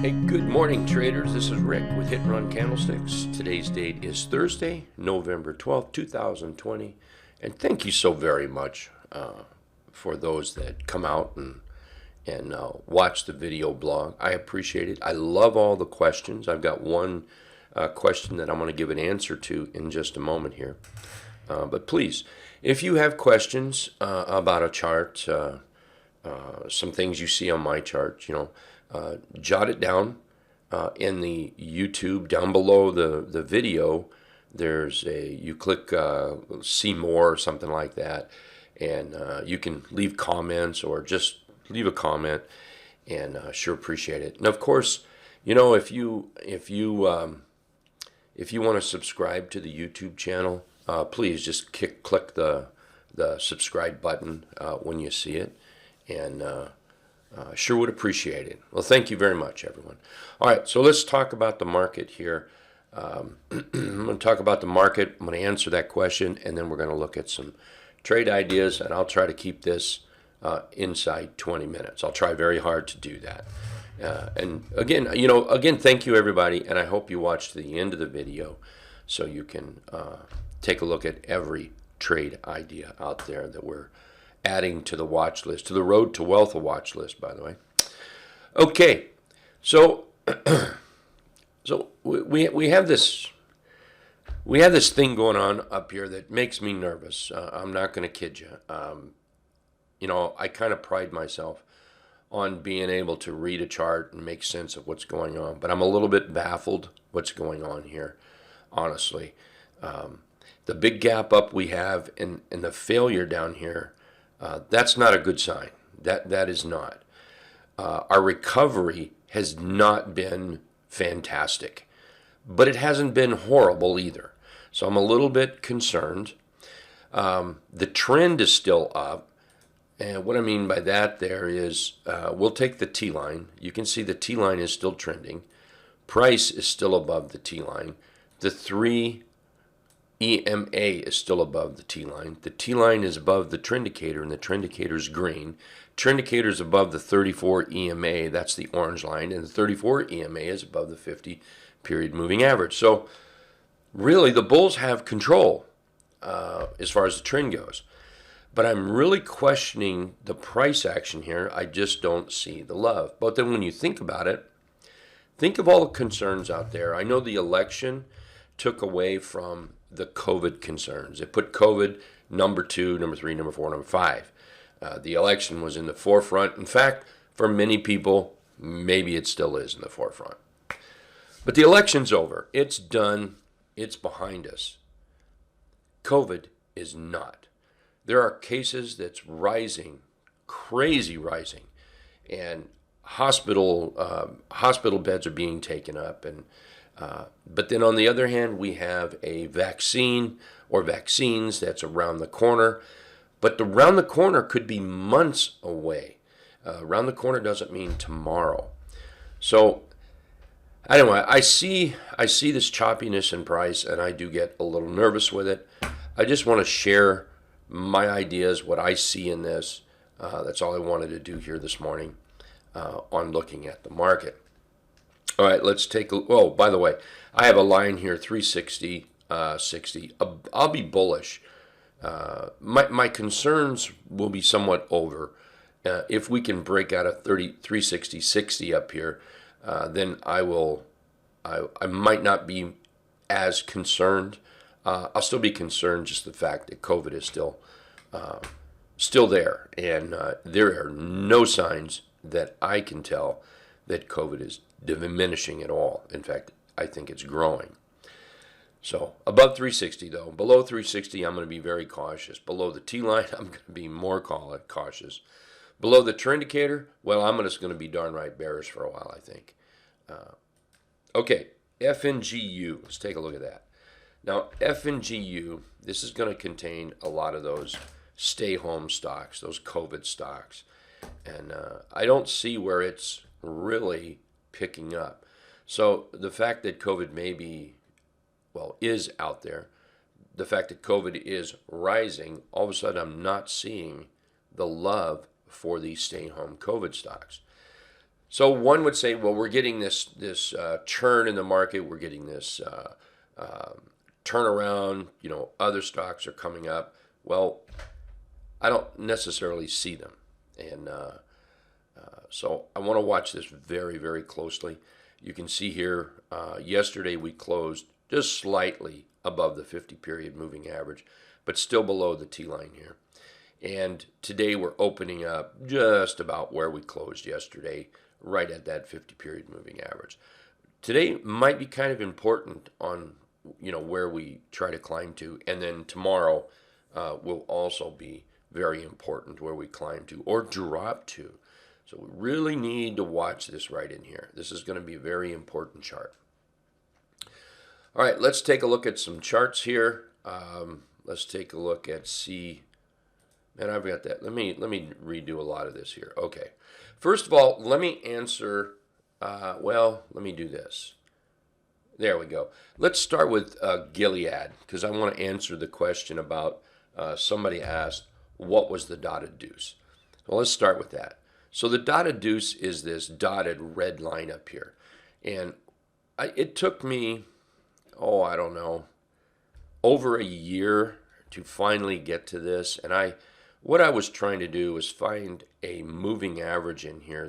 Hey, good morning, traders. This is Rick with Hit and Run Candlesticks. Today's date is Thursday, November 12th, 2020. And thank you so very much for those that come out and watch the video blog. I appreciate it. I love all the questions. I've got one question that I'm going to give an answer to in just a moment here. But please, if you have questions about a chart, some things you see on my chart, jot it down in the YouTube down below the video. There's you click see more or something like that, and you can leave comments or just leave a comment, and sure appreciate it. And of course, if you want to subscribe to the YouTube channel, please just click the subscribe button when you see it, and sure would appreciate it. Well, thank you very much, everyone. All right, so let's talk about the market here. I'm going to talk about the market. I'm going to answer that question, and then we're going to look at some trade ideas, and I'll try to keep this inside 20 minutes. I'll try very hard to do that. And again, thank you, everybody, and I hope you watch to the end of the video so you can take a look at every trade idea out there that we're adding to the watch list, to the Road to Wealth watch list, by the way. Okay, so we have this thing going on up here that makes me nervous. I'm not going to kid you. I kind of pride myself on being able to read a chart and make sense of what's going on, but I'm a little bit baffled what's going on here, honestly. The big gap up we have and the failure down here, that's not a good sign. That is not. Our recovery has not been fantastic, but it hasn't been horrible either. So I'm a little bit concerned. The trend is still up. And what I mean by that there is we'll take the T-line. You can see the T-line is still trending. Price is still above the T-line. The 3 EMA is still above the T-line. The T-line is above the trend indicator, and the trend indicator is green. Trend indicator is above the 34 EMA, that's the orange line, and the 34 EMA is above the 50-period moving average. So really, the bulls have control as far as the trend goes. But I'm really questioning the price action here. I just don't see the love. But then when you think about it, think of all the concerns out there. I know the election took away from the COVID concerns. It put COVID number 2, number 3, number 4, number 5. The election was in the forefront. In fact, for many people, maybe it still is in the forefront. But the election's over. It's done. It's behind us. COVID is not. There are cases that's rising, crazy rising, and hospital beds are being taken up, and but then on the other hand, we have a vaccine or vaccines that's around the corner. But the around the corner could be months away. Around the corner doesn't mean tomorrow. So I don't know. I see this choppiness in price, and I do get a little nervous with it. I just want to share my ideas, what I see in this. That's all I wanted to do here this morning on looking at the market. All right, let's take a, oh, by the way, I have a line here, 360, 60. I'll be bullish. My concerns will be somewhat over. If we can break out a 360, 60 up here, then I might not be as concerned. I'll still be concerned just the fact that COVID is still there, and there are no signs that I can tell that COVID is diminishing at all. In fact, I think it's growing. So above 360 though, below 360 I'm going to be very cautious. Below the T-line I'm going to be more cautious. Below the trend indicator, well, I'm just going to be darn right bearish for a while, I think. Okay, FNGU, let's take a look at that. Now FNGU, this is going to contain a lot of those stay-home stocks, those COVID stocks. And I don't see where it's really picking up. So the fact that COVID is out there, the fact that COVID is rising, all of a sudden I'm not seeing the love for these stay-home COVID stocks. So one would say, well, we're getting this churn in the market. We're getting this turnaround. You know, other stocks are coming up. Well, I don't necessarily see them, and so I want to watch this very, very closely. You can see here, yesterday we closed just slightly above the 50-period moving average, but still below the T-line here. And today we're opening up just about where we closed yesterday, right at that 50-period moving average. Today might be kind of important on, you know, where we try to climb to, and then tomorrow will also be very important where we climb to or drop to. So we really need to watch this right in here. This is going to be a very important chart. All right, let's take a look at some charts here. Let's take a look at Man, I've got that. Let me redo a lot of this here. Okay. First of all, let me answer. Well, let me do this. There we go. Let's start with Gilead, because I want to answer the question about somebody asked, what was the dotted deuce? Well, let's start with that. So the dotted deuce is this dotted red line up here. And it took me, I don't know, over a year to finally get to this. And what I was trying to do was find a moving average in here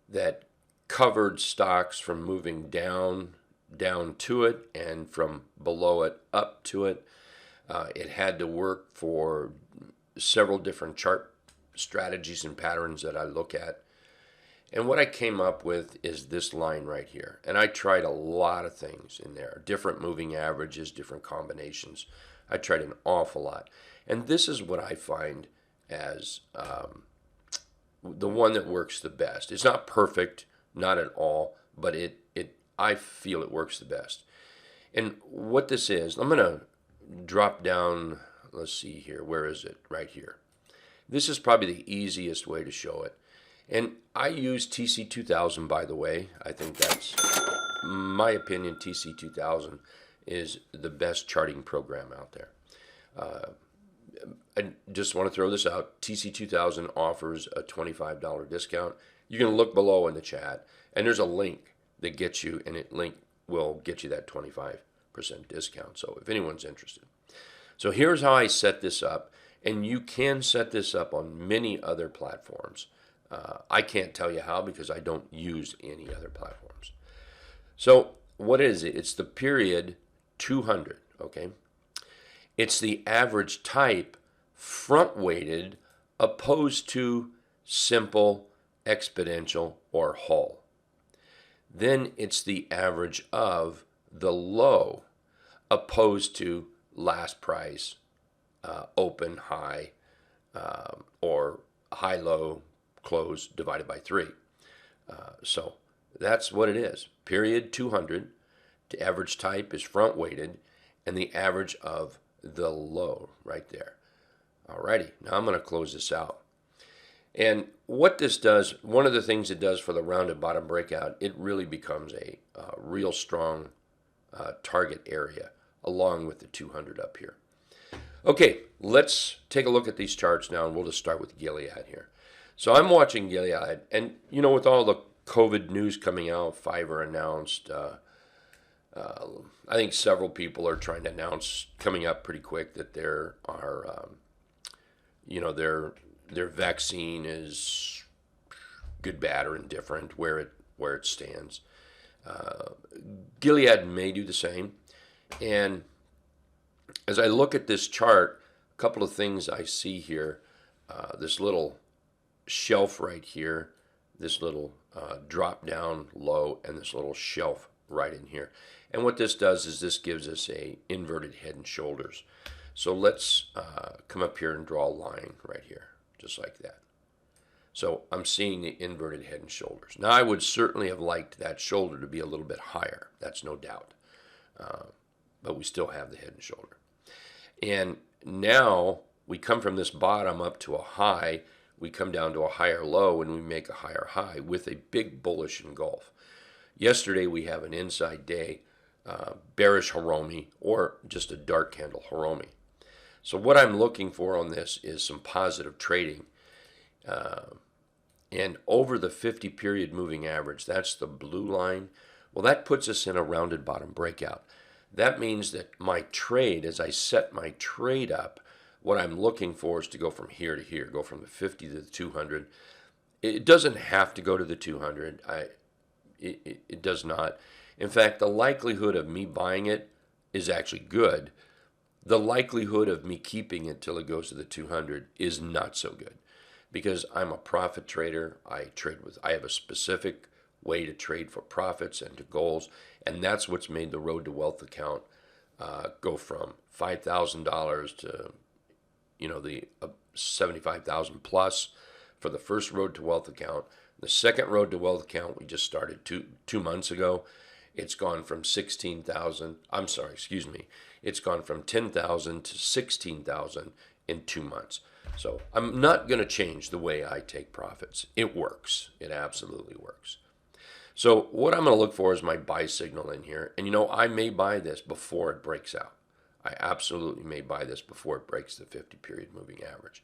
that covered stocks from moving down to it and from below it up to it. It had to work for several different chart strategies and patterns that I look at. And what I came up with is this line right here. And I tried a lot of things in there, different moving averages, different combinations. I tried an awful lot. And this is what I find as the one that works the best. It's not perfect, not at all, but I feel it works the best. And what this is, I'm going to drop down, let's see here, where is it? Right here. This is probably the easiest way to show it. And I use TC2000, by the way. I think that's, my opinion, TC2000 is the best charting program out there. I just want to throw this out. TC2000 offers a $25 discount. You can look below in the chat, and there's a link that gets you, and link will get you that 25% discount. So if anyone's interested. So here's how I set this up. And you can set this up on many other platforms. I can't tell you how because I don't use any other platforms. So what is it? It's the period 200, okay? It's the average type front-weighted opposed to simple, exponential, or Hull. Then it's the average of the low opposed to last price, open, high, or high, low, close divided by 3. So that's what it is. Period 200. The average type is front weighted, and the average of the low right there. Alrighty, now I'm going to close this out. And what this does, one of the things it does for the rounded bottom breakout, it really becomes a real strong target area along with the 200 up here. Okay, let's take a look at these charts now, and we'll just start with Gilead here. So I'm watching Gilead, and you know, with all the COVID news coming out, Fiverr announced, I think several people are trying to announce coming up pretty quick that there are, their vaccine is good, bad, or indifferent, where it stands. Gilead may do the same, and as I look at this chart, a couple of things I see here. This little shelf right here, this little drop down low, and this little shelf right in here. And what this does is this gives us a inverted head and shoulders. So let's come up here and draw a line right here, just like that. So I'm seeing the inverted head and shoulders. Now I would certainly have liked that shoulder to be a little bit higher. That's no doubt. But we still have the head and shoulder. And now we come from this bottom up to a high, we come down to a higher low, and we make a higher high with a big bullish engulf. Yesterday we have an inside day, bearish Hiromi, or just a dark candle Hiromi. So what I'm looking for on this is some positive trading. And over the 50 period moving average, that's the blue line. Well, that puts us in a rounded bottom breakout. That means that my trade, as I set my trade up, what I'm looking for is to go from here to here, go from the 50 to the 200. It doesn't have to go to the 200. It does not. In fact, the likelihood of me buying it is actually good. The likelihood of me keeping it till it goes to the 200 is not so good, because I'm a profit trader. I have a specific way to trade for profits and to goals, and that's what's made the Road to Wealth account go from $5,000 to the 75,000 plus for the first Road to Wealth account. The second Road to Wealth account we just started two months ago. It's gone from 16,000. I'm sorry, excuse me. It's gone from 10,000 to 16,000 in 2 months. So I'm not going to change the way I take profits. It works. It absolutely works. So what I'm going to look for is my buy signal in here. And I may buy this before it breaks out. I absolutely may buy this before it breaks the 50 period moving average.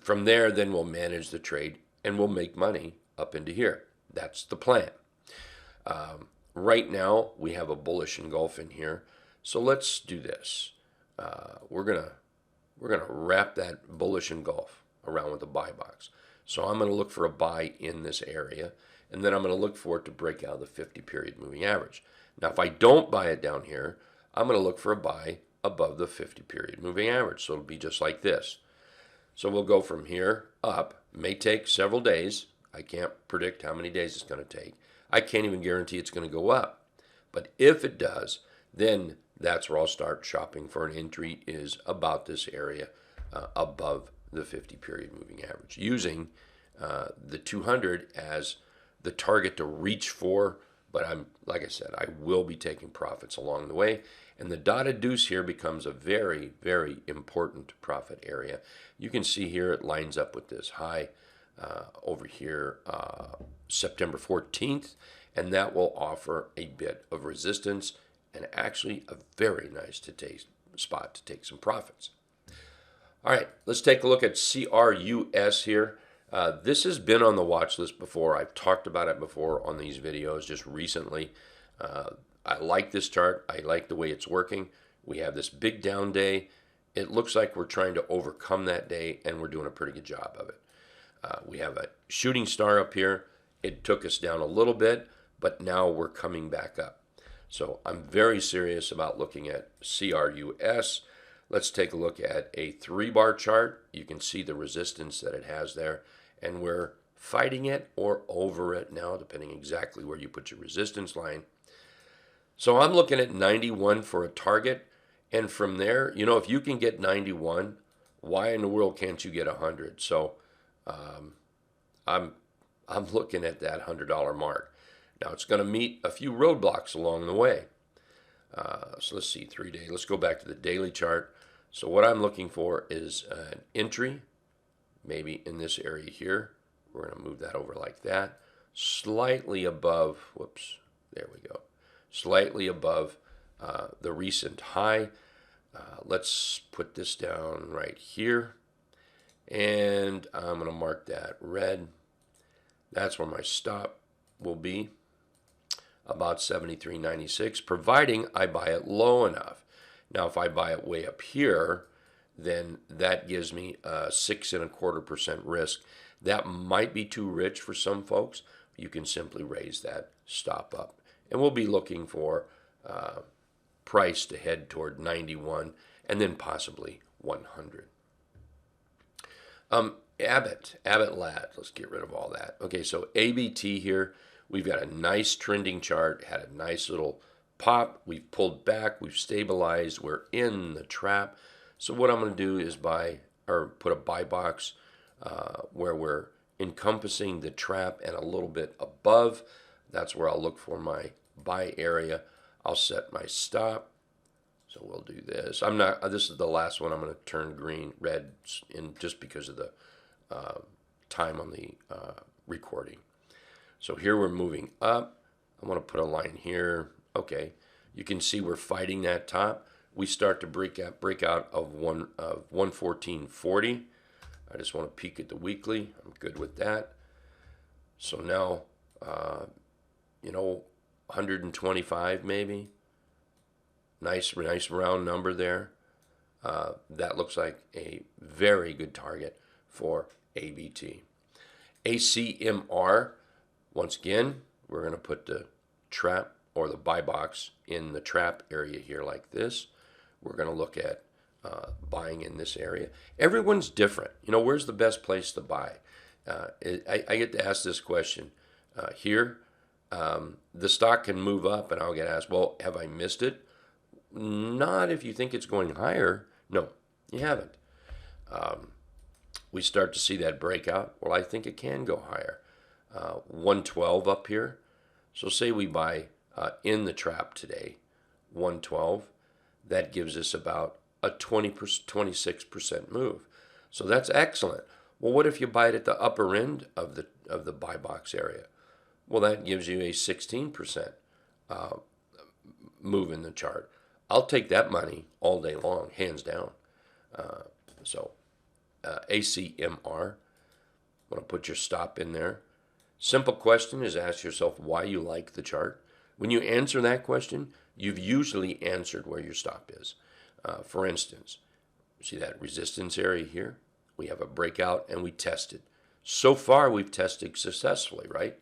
From there, then we'll manage the trade and we'll make money up into here. That's the plan. Right now, we have a bullish engulf in here. So let's do this. We're gonna wrap that bullish engulf around with a buy box. So I'm going to look for a buy in this area, and then I'm going to look for it to break out of the 50 period moving average. Now, if I don't buy it down here, I'm going to look for a buy above the 50 period moving average. So it'll be just like this. So we'll go from here up. It may take several days. I can't predict how many days it's going to take. I can't even guarantee it's going to go up. But if it does, then that's where I'll start shopping for an entry, is about this area above the 50 period moving average, using the 200 as the target to reach for. But like I said, I will be taking profits along the way. And the dotted deuce here becomes a very, very important profit area. You can see here it lines up with this high over here, September 14th, and that will offer a bit of resistance and actually a very nice spot to take some profits. All right, let's take a look at CRUS here. This has been on the watch list before. I've talked about it before on these videos just recently. I like this chart. I like the way it's working. We have this big down day. It looks like we're trying to overcome that day, and we're doing a pretty good job of it. We have a shooting star up here. It took us down a little bit, but now we're coming back up. So I'm very serious about looking at CRUS. Let's take a look at a 3-bar chart. You can see the resistance that it has there, and we're fighting it or over it now, depending exactly where you put your resistance line. So I'm looking at 91 for a target, and from there, if you can get 91, why in the world can't you get 100? So I'm looking at that $100 mark. Now it's going to meet a few roadblocks along the way. So let's see, 3-day. Let's go back to the daily chart. So what I'm looking for is an entry, maybe in this area here. We're going to move that over like that, slightly above. Whoops, there we go. Slightly above the recent high. Let's put this down right here, and I'm going to mark that red. That's where my stop will be, about 73.96, providing I buy it low enough. Now, if I buy it way up here, then that gives me a 6.25% risk. That might be too rich for some folks. You can simply raise that stop up. And we'll be looking for price to head toward 91 and then possibly 100. Abbott Lat, let's get rid of all that. Okay, so ABT here, we've got a nice trending chart, had a nice little pop. We've pulled back, we've stabilized, we're in the trap. So what I'm going to do is put a buy box where we're encompassing the trap and a little bit above. That's where I'll look for my buy area. I'll set my stop. So we'll do this. This is the last one. I'm going to turn red just because of the time on the recording. So here we're moving up. I'm going to put a line here. Okay, you can see we're fighting that top. We start to break out of 114.40. I just want to peek at the weekly. I'm good with that. So now, you know, 125 maybe. Nice round number there. That looks like a very good target for ABT. ACMR, once again, we're going to put the trap or the buy box in the trap area here like this. We're going to look at buying in this area. Everyone's different. You know, where's the best place to buy? I get to ask this question here. The stock can move up, and I'll get asked, well, have I missed it? Not if you think it's going higher. No, you haven't. We start to see that breakout. Well, I think it can go higher. 112 up here. So say we buy in the trap today, 112. That gives us about a 26% move. So that's excellent. Well, what if you buy it at the upper end of the buy box area? Well, that gives you a 16% move in the chart. I'll take that money all day long, hands down. ACMR, I'm going to put your stop in there. Simple question is ask yourself why you like the chart. When you answer that question, you've usually answered where your stop is. For instance, see that resistance area here? We have a breakout and we tested. So far, we've tested successfully, right?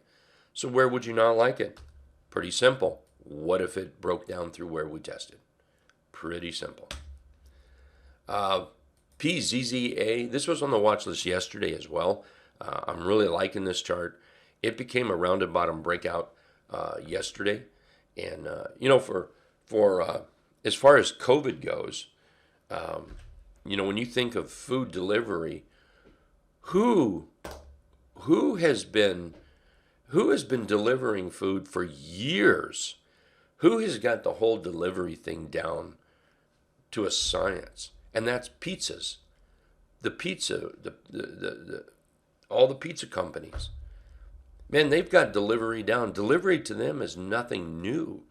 So where would you not like it? Pretty simple. What if it broke down through where we tested? Pretty simple. PZZA, this was on the watch list yesterday as well. I'm really liking this chart. It became a rounded bottom breakout yesterday. And, you know, for as far as COVID goes, you know, when you think of food delivery, who has been delivering food for years? Who has got the whole delivery thing down to a science? And that's pizzas. The pizza, all the pizza companies. Man, they've got delivery down. Delivery to them is nothing new.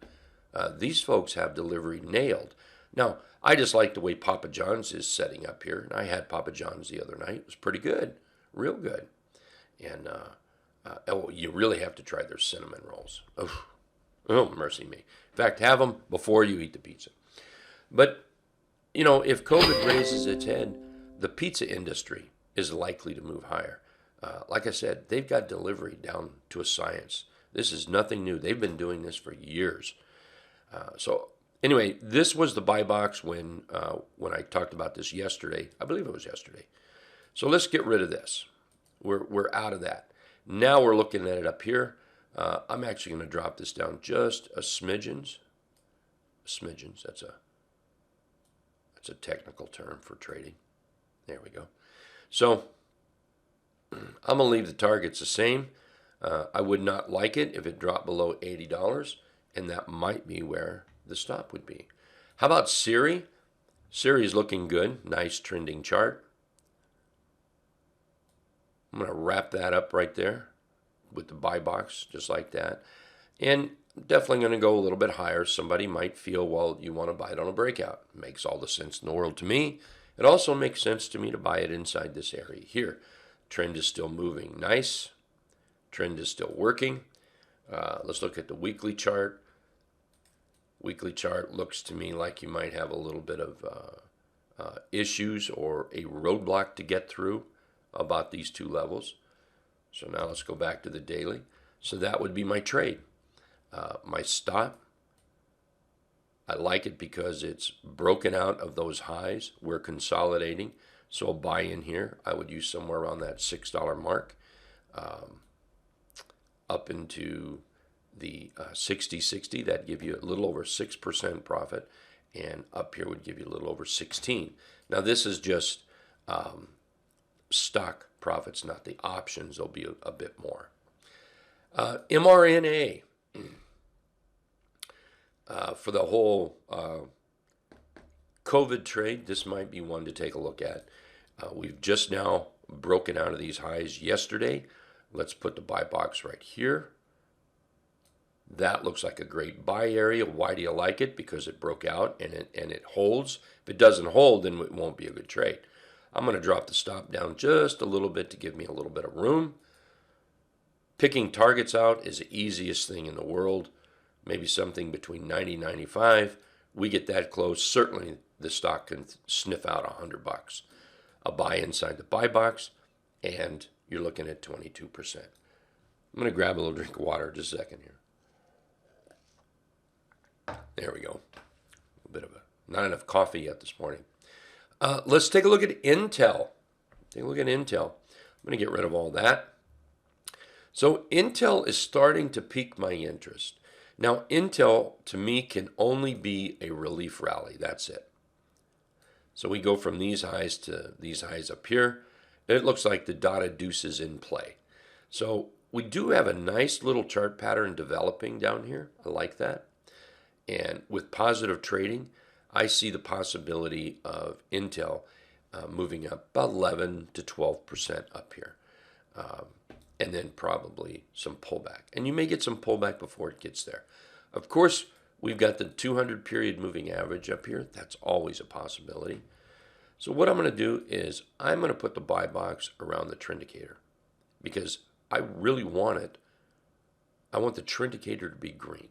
These folks have delivery nailed. Now, I just like the way Papa John's is setting up here. And I had Papa John's the other night. It was pretty good. Real good. And you really have to try their cinnamon rolls. Oh, mercy me. In fact, have them before you eat the pizza. But, you know, if COVID raises its head, the pizza industry is likely to move higher. Like I said, they've got delivery down to a science. This is nothing new. They've been doing this for years. So anyway, this was the buy box when I talked about this yesterday. I believe it was yesterday. So let's get rid of this. We're out of that. Now we're looking at it up here. I'm actually going to drop this down just a smidgens. Smidgens. That's a technical term for trading. There we go. So I'm going to leave the targets the same. I would not like it if it dropped below $80, and that might be where the stop would be. How about SIRI? SIRI is looking good. Nice trending chart. I'm going to wrap that up right there with the buy box, just like that. And definitely going to go a little bit higher. Somebody might feel, well, you want to buy it on a breakout. Makes all the sense in the world to me. It also makes sense to me to buy it inside this area here. Trend is still moving nice. Trend is still working. Let's look at the weekly chart. Weekly chart looks to me like you might have a little bit of issues or a roadblock to get through about these two levels. So now let's go back to the daily. So that would be my trade. My stop, I like it because it's broken out of those highs. We're consolidating. So a buy in here, I would use somewhere around that $6 mark. Up into the 60-60, that'd give you a little over 6% profit. And up here would give you a little over 16. Now this is just stock profits, not the options. There'll be a bit more. MRNA. For the whole COVID trade, this might be one to take a look at. We've just now broken out of these highs yesterday. Let's put the buy box right here. That looks like a great buy area. Why do you like it? Because it broke out and it holds. If it doesn't hold, then it won't be a good trade. I'm going to drop the stop down just a little bit to give me a little bit of room. Picking targets out is the easiest thing in the world. Maybe something between 90 and 95. We get that close. Certainly the stock can sniff out $100. A buy inside the buy box, and you're looking at 22%. I'm going to grab a little drink of water just a second here. There we go. A bit of not enough coffee yet this morning. Let's take a look at Intel. Take a look at Intel. I'm going to get rid of all that. So Intel is starting to pique my interest. Now, Intel, to me, can only be a relief rally. That's it. So we go from these highs to these highs up here. It looks like the Dotted Deuce is in play. So we do have a nice little chart pattern developing down here. I like that. And with positive trading, I see the possibility of Intel moving up about 11 to 12% up here. And then probably some pullback. And you may get some pullback before it gets there. Of course, we've got the 200 period moving average up here. That's always a possibility. So what I'm going to do is I'm going to put the buy box around the trend indicator because I really want it. I want the trend indicator to be green.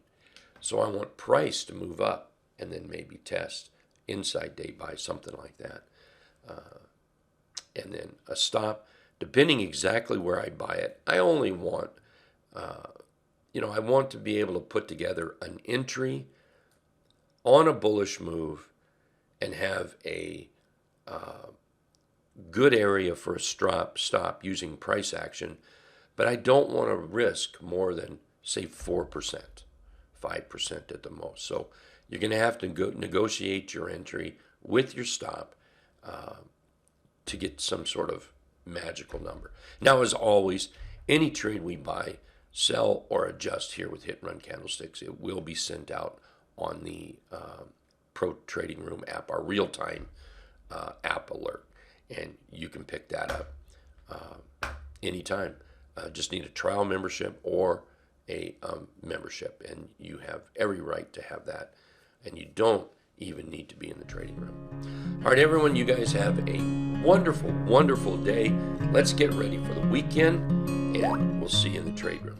So I want price to move up and then maybe test inside day buy, something like that. And then a stop. Depending exactly where I buy it, I only want, I want to be able to put together an entry on a bullish move and have a good area for a stop using price action. But I don't want to risk more than, say, 4%, 5% at the most. So you're going to have to negotiate your entry with your stop to get some sort of magical number. Now, as always, any trade we buy, sell, or adjust here with hit and run candlesticks, it will be sent out on the Pro Trading Room app, our real-time app alert, and you can pick that up anytime. Just need a trial membership or a membership, and you have every right to have that, and you don't even need to be in the trading room. All right, everyone, you guys have a wonderful, wonderful day. Let's get ready for the weekend, and we'll see you in the trade room.